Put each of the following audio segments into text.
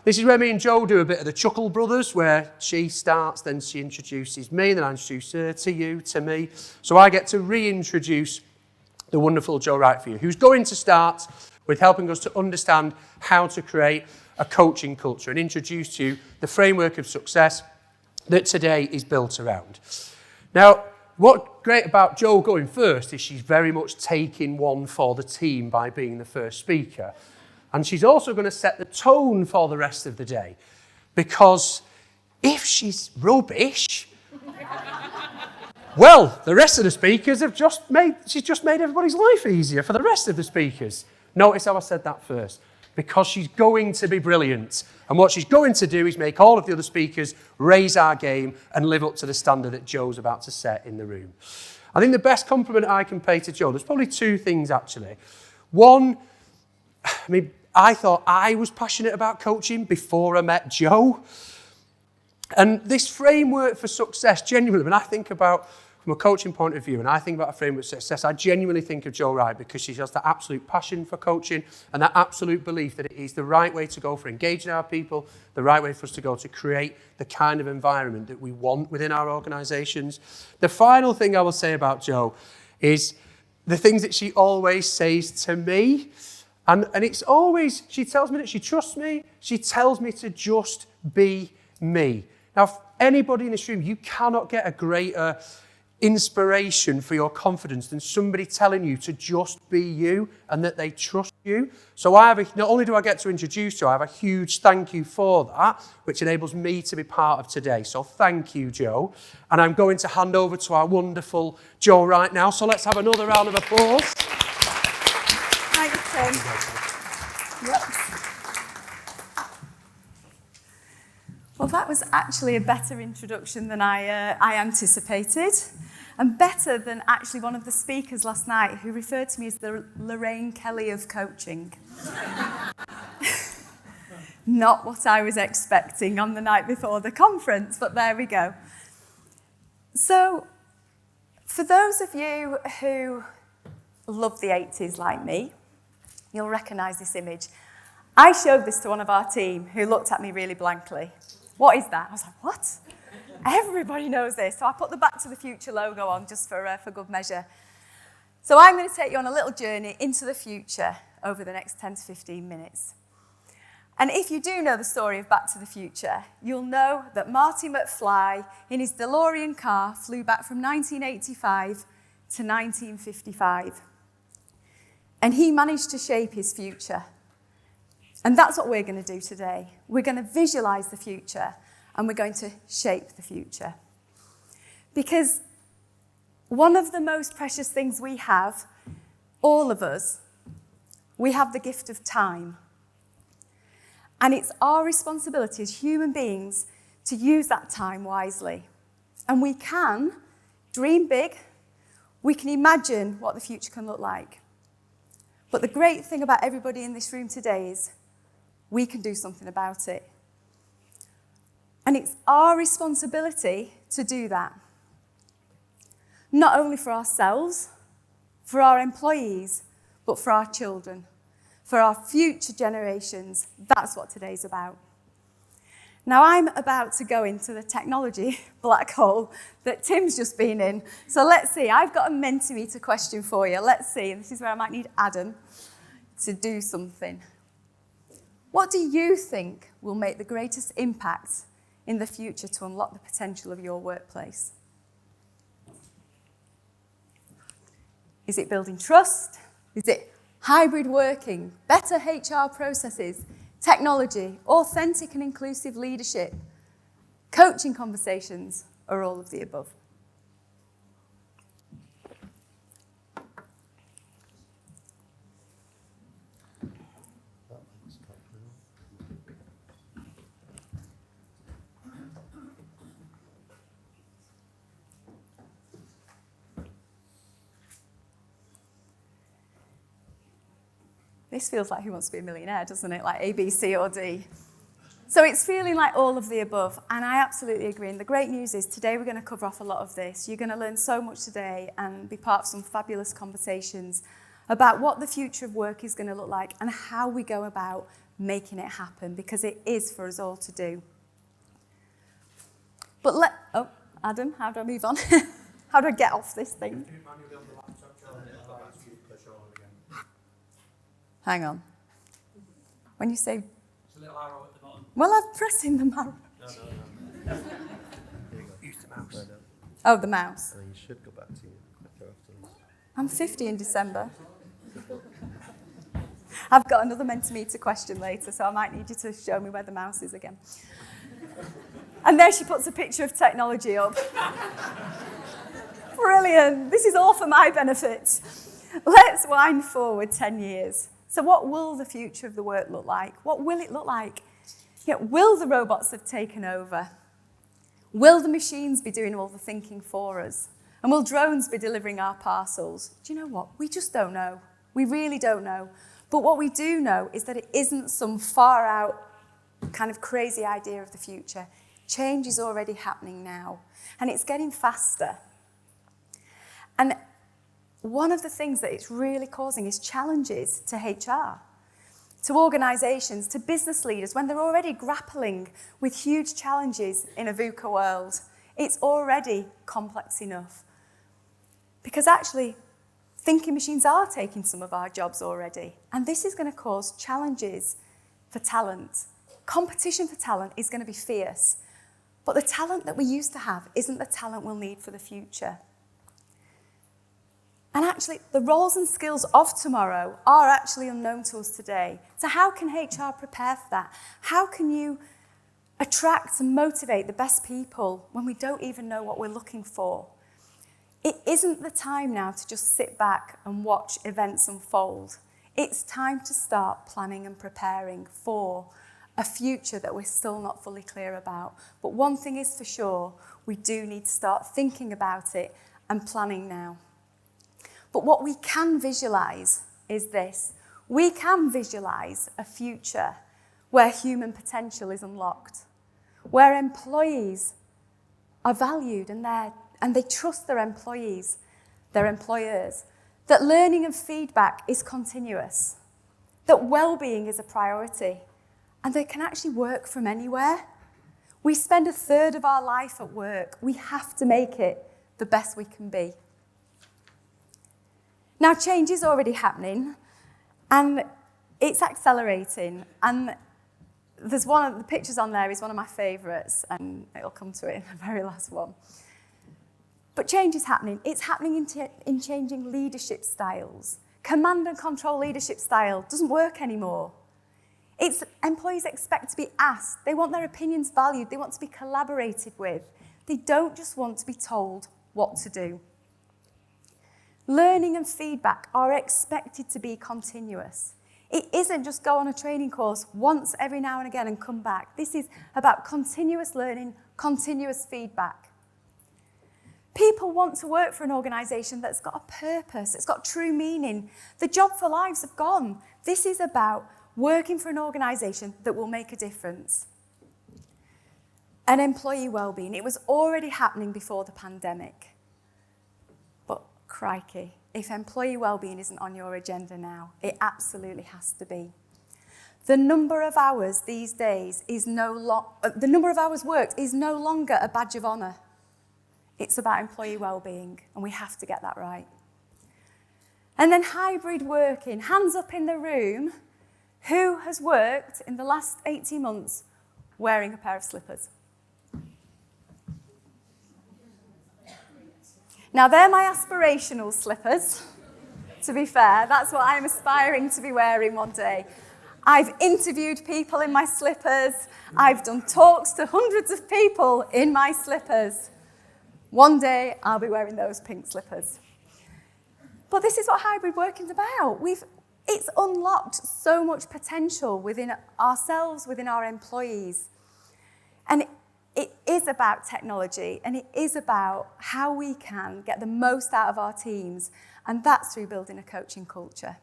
This is where me and Jo do a bit of the Chuckle Brothers, where she starts, then she introduces me, then I introduce her to you, to me. So I get to reintroduce the wonderful Jo Wright for you, who's going to start with helping us to understand how to create a coaching culture and introduce to you the framework of success that today is built around. Now, what's great about Jo going first is she's very much taking one for the team by being the first speaker. And she's also going to set the tone for the rest of the day. Because if she's rubbish, well, the rest of the speakers she's just made everybody's life easier for the rest of the speakers. Notice how I said that first. Because she's going to be brilliant. And what she's going to do is make all of the other speakers raise our game and live up to the standard that Jo's about to set in the room. I think the best compliment I can pay to Jo, there's probably two things actually. One, I thought I was passionate about coaching before I met Jo. And this framework for success, genuinely, when I think about, from a coaching point of view, and I think about a framework for success, I genuinely think of Jo Wright because she has that absolute passion for coaching and that absolute belief that it is the right way to go for engaging our people, the right way for us to go to create the kind of environment that we want within our organisations. The final thing I will say about Jo is the things that she always says to me. And it's always, she tells me that she trusts me. She tells me to just be me. Now, for anybody in this room, you cannot get a greater inspiration for your confidence than somebody telling you to just be you and that they trust you. So not only do I get to introduce you, I have a huge thank you for that, which enables me to be part of today. So thank you, Jo. And I'm going to hand over to our wonderful Jo right now. So let's have another round of applause. Thanks, Tim. Yep. Well, that was actually a better introduction than I anticipated, and better than actually one of the speakers last night who referred to me as the Lorraine Kelly of coaching. Not what I was expecting on the night before the conference, but there we go. So, for those of you who love the 80s like me, you'll recognise this image. I showed this to one of our team who looked at me really blankly. What is that? I was like, what? Everybody knows this. So I put the Back to the Future logo on just for good measure. So I'm going to take you on a little journey into the future over the next 10 to 15 minutes. And if you do know the story of Back to the Future, you'll know that Marty McFly, in his DeLorean car, flew back from 1985 to 1955. And he managed to shape his future. And that's what we're going to do today. We're going to visualise the future, and we're going to shape the future. Because one of the most precious things we have, all of us, we have the gift of time. And it's our responsibility as human beings to use that time wisely. And we can dream big. We can imagine what the future can look like. But the great thing about everybody in this room today is we can do something about it. And it's our responsibility to do that. Not only for ourselves, for our employees, but for our children, for our future generations. That's what today's about. Now, I'm about to go into the technology black hole that Tim's just been in. So let's see. I've got a Mentimeter question for you. Let's see. This is where I might need Adam to do something. What do you think will make the greatest impact in the future to unlock the potential of your workplace? Is it building trust? Is it hybrid working, better HR processes, technology, authentic and inclusive leadership, coaching conversations, or all of the above? This feels like Who Wants to Be a Millionaire, doesn't it? Like A, B, C, or D. So it's feeling like all of the above, and I absolutely agree. And the great news is today we're going to cover off a lot of this. You're going to learn so much today and be part of some fabulous conversations about what the future of work is going to look like and how we go about making it happen, because it is for us all to do. But Adam, how do I move on? How do I get off this thing? Hang on. When you say... There's a little arrow at the bottom. Well, I'm pressing the arrow. No. Use the mouse. Oh, the mouse. And you should go back to your clicker afterwards. I'm 50 in December. I've got another Mentimeter question later, so I might need you to show me where the mouse is again. And there she puts a picture of technology up. Brilliant. This is all for my benefit. Let's wind forward 10 years. So what will the future of the work look like? What will it look like? Will the robots have taken over? Will the machines be doing all the thinking for us? And will drones be delivering our parcels? Do you know what? We just don't know. We really don't know. But what we do know is that it isn't some far out kind of crazy idea of the future. Change is already happening now. And it's getting faster. And one of the things that it's really causing is challenges to HR, to organisations, to business leaders, when they're already grappling with huge challenges in a VUCA world. It's already complex enough. Because actually, thinking machines are taking some of our jobs already. And this is going to cause challenges for talent. Competition for talent is going to be fierce. But the talent that we used to have isn't the talent we'll need for the future. And actually, the roles and skills of tomorrow are actually unknown to us today. So how can HR prepare for that? How can you attract and motivate the best people when we don't even know what we're looking for? It isn't the time now to just sit back and watch events unfold. It's time to start planning and preparing for a future that we're still not fully clear about. But one thing is for sure, we do need to start thinking about it and planning now. But what we can visualise is this. We can visualise a future where human potential is unlocked, where employees are valued and they trust their employees, their employers, that learning and feedback is continuous, that well-being is a priority, and they can actually work from anywhere. We spend a third of our life at work. We have to make it the best we can be. Now, change is already happening, and it's accelerating. And there's one of the pictures on there is one of my favourites, and it'll come to it in the very last one. But change is happening. It's happening in changing leadership styles. Command and control leadership style doesn't work anymore. Employees expect to be asked. They want their opinions valued. They want to be collaborated with. They don't just want to be told what to do. Learning and feedback are expected to be continuous. It isn't just go on a training course once every now and again and come back. This is about continuous learning, continuous feedback. People want to work for an organisation that's got a purpose, it's got true meaning. The job for lives have gone. This is about working for an organisation that will make a difference. And employee wellbeing, it was already happening before the pandemic. Crikey, if employee wellbeing isn't on your agenda now, it absolutely has to be. The number of hours these days the number of hours worked is no longer a badge of honour. It's about employee wellbeing, and we have to get that right. And then hybrid working, hands up in the room, who has worked in the last 18 months wearing a pair of slippers? Now, they're my aspirational slippers, to be fair. That's what I'm aspiring to be wearing one day. I've interviewed people in my slippers. I've done talks to hundreds of people in my slippers. One day, I'll be wearing those pink slippers. But this is what hybrid working's about. It's unlocked so much potential within ourselves, within our employees. And it is about technology, and it is about how we can get the most out of our teams, and that's through building a coaching culture.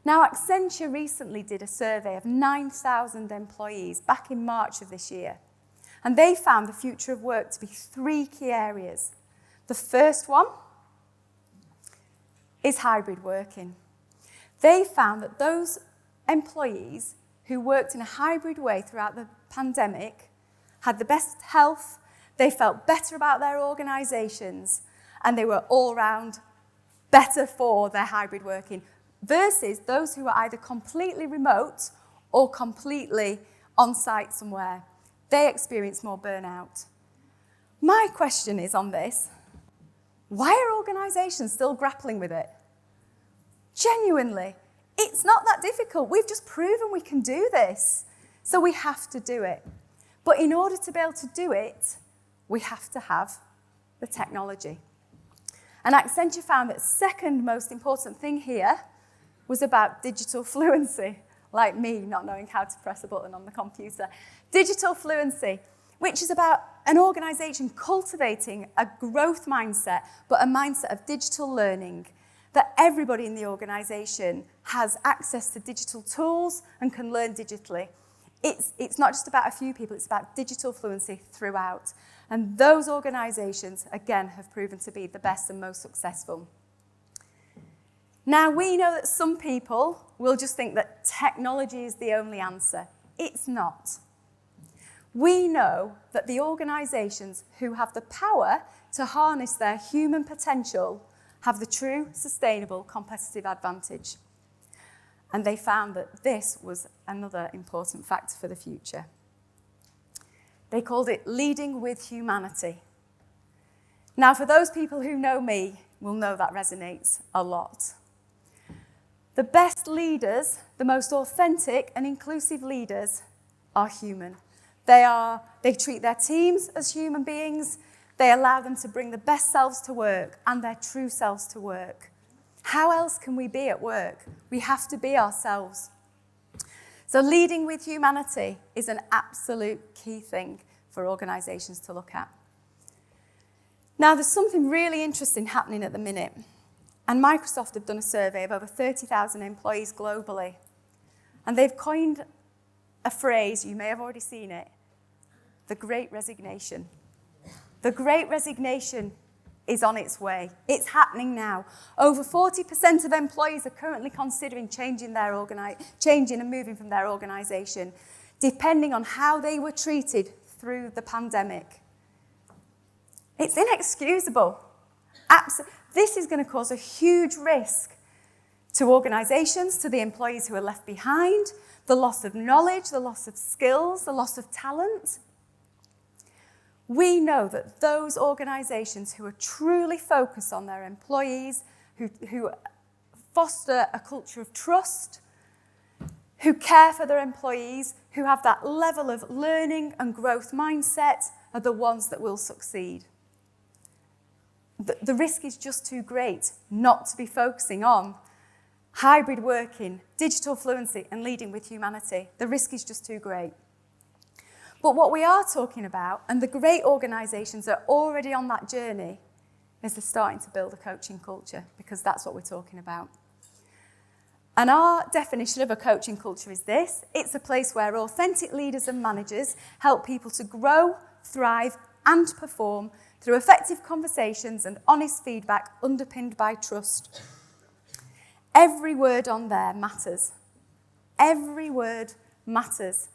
Now, Accenture recently did a survey of 9,000 employees back in March of this year, and they found the future of work to be 3 key areas. The first one is hybrid working. They found that those employees who worked in a hybrid way throughout the pandemic had the best health, they felt better about their organisations, and they were all round better for their hybrid working, versus those who were either completely remote or completely on-site somewhere. They experienced more burnout. My question is on this, why are organisations still grappling with it? Genuinely, it's not that difficult. We've just proven we can do this. So we have to do it. But in order to be able to do it, we have to have the technology. And Accenture found that the second most important thing here was about digital fluency, like me not knowing how to press a button on the computer. Digital fluency, which is about an organisation cultivating a growth mindset, but a mindset of digital learning, that everybody in the organisation has access to digital tools and can learn digitally. It's not just about a few people, it's about digital fluency throughout. And those organisations, again, have proven to be the best and most successful. Now, we know that some people will just think that technology is the only answer. It's not. We know that the organisations who have the power to harness their human potential have the true, sustainable, competitive advantage. And they found that this was another important factor for the future. They called it leading with humanity. Now, for those people who know me, will know that resonates a lot. The best leaders, the most authentic and inclusive leaders, are human. They treat their teams as human beings. They allow them to bring the best selves to work and their true selves to work. How else can we be at work? We have to be ourselves. So leading with humanity is an absolute key thing for organisations to look at. Now, there's something really interesting happening at the minute. And Microsoft have done a survey of over 30,000 employees globally. And they've coined a phrase, you may have already seen it, the Great Resignation. The Great Resignation is on its way. It's happening now. Over 40% of employees are currently considering changing and moving from their organisation, depending on how they were treated through the pandemic. It's inexcusable. This is going to cause a huge risk to organisations, to the employees who are left behind, the loss of knowledge, the loss of skills, the loss of talent. We know that those organisations who are truly focused on their employees, who foster a culture of trust, who care for their employees, who have that level of learning and growth mindset, are the ones that will succeed. The risk is just too great not to be focusing on hybrid working, digital fluency, and leading with humanity. The risk is just too great. But what we are talking about, and the great organisations are already on that journey, is they're starting to build a coaching culture, because that's what we're talking about. And our definition of a coaching culture is this: it's a place where authentic leaders and managers help people to grow, thrive, and perform through effective conversations and honest feedback underpinned by trust. Every word on there matters. Every word matters.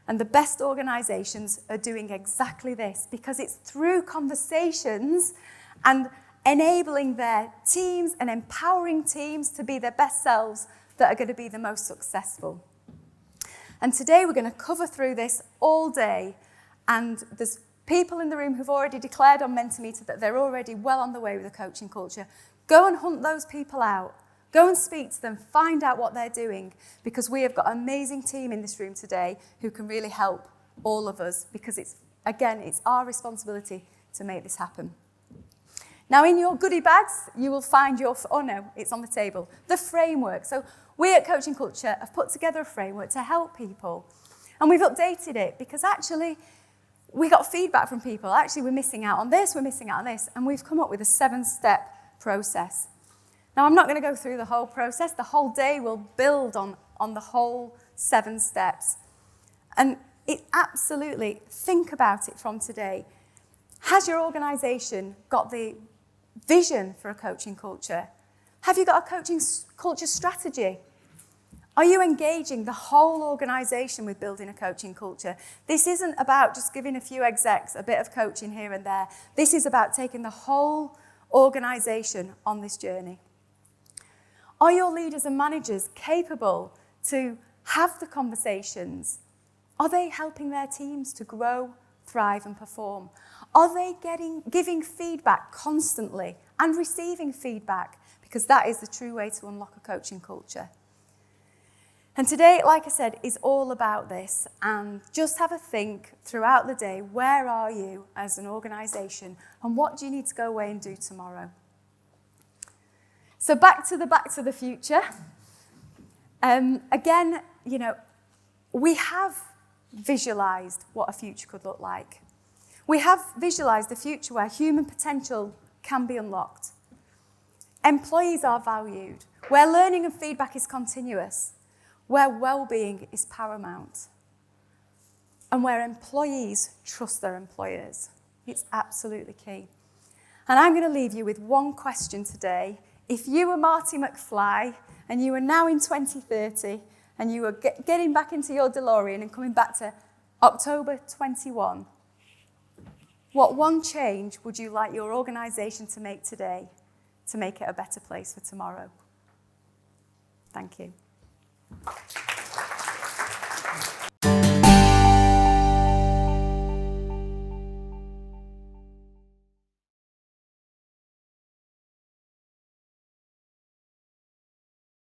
And the best organisations are doing exactly this, because it's through conversations and enabling their teams and empowering teams to be their best selves that are going to be the most successful. And today we're going to cover through this all day, and there's people in the room who've already declared on Mentimeter that they're already well on the way with the coaching culture. Go and hunt those people out. Go and speak to them, find out what they're doing, because we have got an amazing team in this room today who can really help all of us, because it's our responsibility to make this happen. Now, in your goodie bags, you will find it's on the table, the framework. So we at Coaching Culture have put together a framework to help people. And we've updated it because actually we got feedback from people. Actually, we're missing out on this, and we've come up with a 7-step process. Now, I'm not going to go through the whole process. The whole day will build on the whole 7 steps. And absolutely, think about it from today. Has your organisation got the vision for a coaching culture? Have you got a coaching culture strategy? Are you engaging the whole organisation with building a coaching culture? This isn't about just giving a few execs a bit of coaching here and there. This is about taking the whole organisation on this journey. Are your leaders and managers capable to have the conversations? Are they helping their teams to grow, thrive and perform? Are they giving feedback constantly and receiving feedback? Because that is the true way to unlock a coaching culture. And today, like I said, is all about this. And just have a think throughout the day, where are you as an organisation and what do you need to go away and do tomorrow? So back to the future. Again, we have visualised what a future could look like. We have visualised a future where human potential can be unlocked. Employees are valued, where learning and feedback is continuous, where well-being is paramount, and where employees trust their employers. It's absolutely key. And I'm going to leave you with one question today. If you were Marty McFly and you were now in 2030 and you were getting back into your DeLorean and coming back to October 21, what one change would you like your organisation to make today to make it a better place for tomorrow? Thank you.